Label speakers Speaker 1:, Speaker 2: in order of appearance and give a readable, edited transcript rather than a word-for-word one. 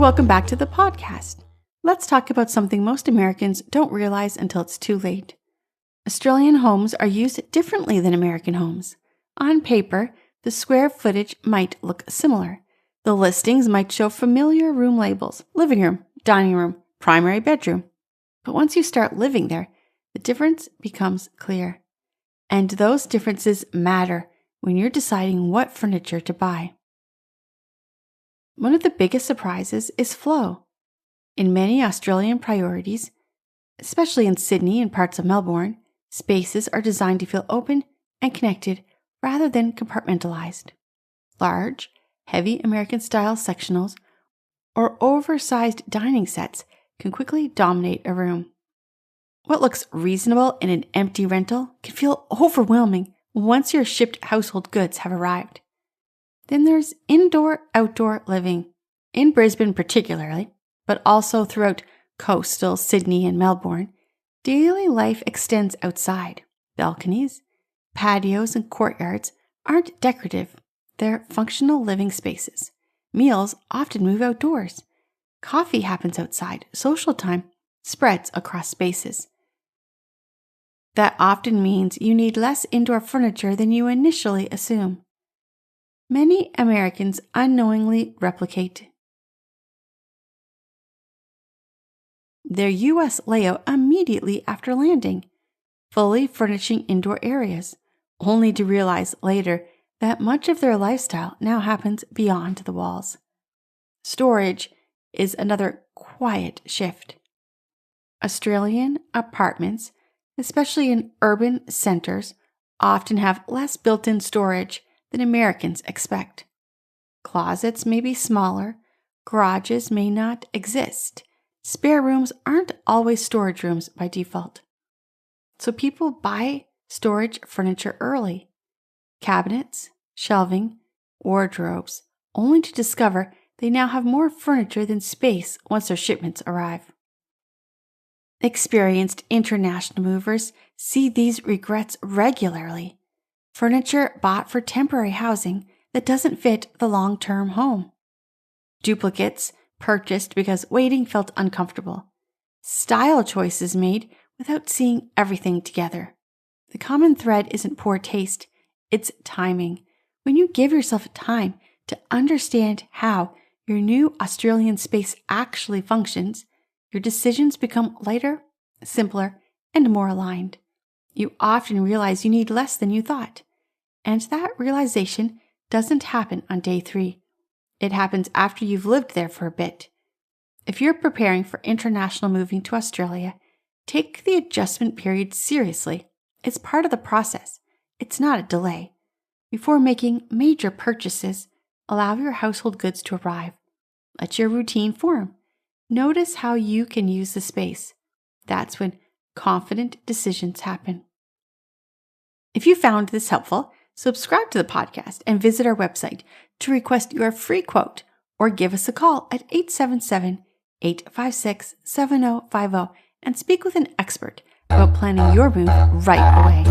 Speaker 1: welcome back to the podcast. Let's talk about something most Americans don't realize until it's too late. Australian homes are used differently than American homes. On paper, the square footage might look similar. The listings might show familiar room labels: living room, dining room, primary bedroom. But once you start living there, the difference becomes clear. And those differences matter when you're deciding what furniture to buy. One of the biggest surprises is flow. In many Australian priorities, especially in Sydney and parts of Melbourne, spaces are designed to feel open and connected rather than compartmentalized. Large, heavy American-style sectionals or oversized dining sets can quickly dominate a room. What looks reasonable in an empty rental can feel overwhelming once your shipped household goods have arrived. Then there's indoor-outdoor living. In Brisbane particularly, but also throughout coastal Sydney and Melbourne, daily life extends outside. Balconies, patios, and courtyards aren't decorative. They're functional living spaces. Meals often move outdoors. Coffee happens outside. Social time spreads across spaces. That often means you need less indoor furniture than you initially assume. Many Americans unknowingly replicate their U.S. layout immediately after landing, fully furnishing indoor areas, only to realize later that much of their lifestyle now happens beyond the walls. Storage is another quiet shift. Australian apartments, especially in urban centers, often have less built-in storage than Americans expect. Closets may be smaller, garages may not exist. Spare rooms aren't always storage rooms by default. So people buy storage furniture early. Cabinets, shelving, wardrobes, only to discover they now have more furniture than space once their shipments arrive. Experienced international movers see these regrets regularly. Furniture bought for temporary housing that doesn't fit the long-term home. Duplicates purchased because waiting felt uncomfortable. Style choices made without seeing everything together. The common thread isn't poor taste, it's timing. When you give yourself time to understand how your new Australian space actually functions, your decisions become lighter, simpler, and more aligned. You often realize you need less than you thought. And that realization doesn't happen on day 3. It happens after you've lived there for a bit. If you're preparing for international moving to Australia, take the adjustment period seriously. It's part of the process. It's not a delay. Before making major purchases, allow your household goods to arrive. Let your routine form. Notice how you can use the space. That's when confident decisions happen. If you found this helpful, subscribe to the podcast and visit our website to request your free quote or give us a call at 877-856-7050 and speak with an expert about planning your move right away.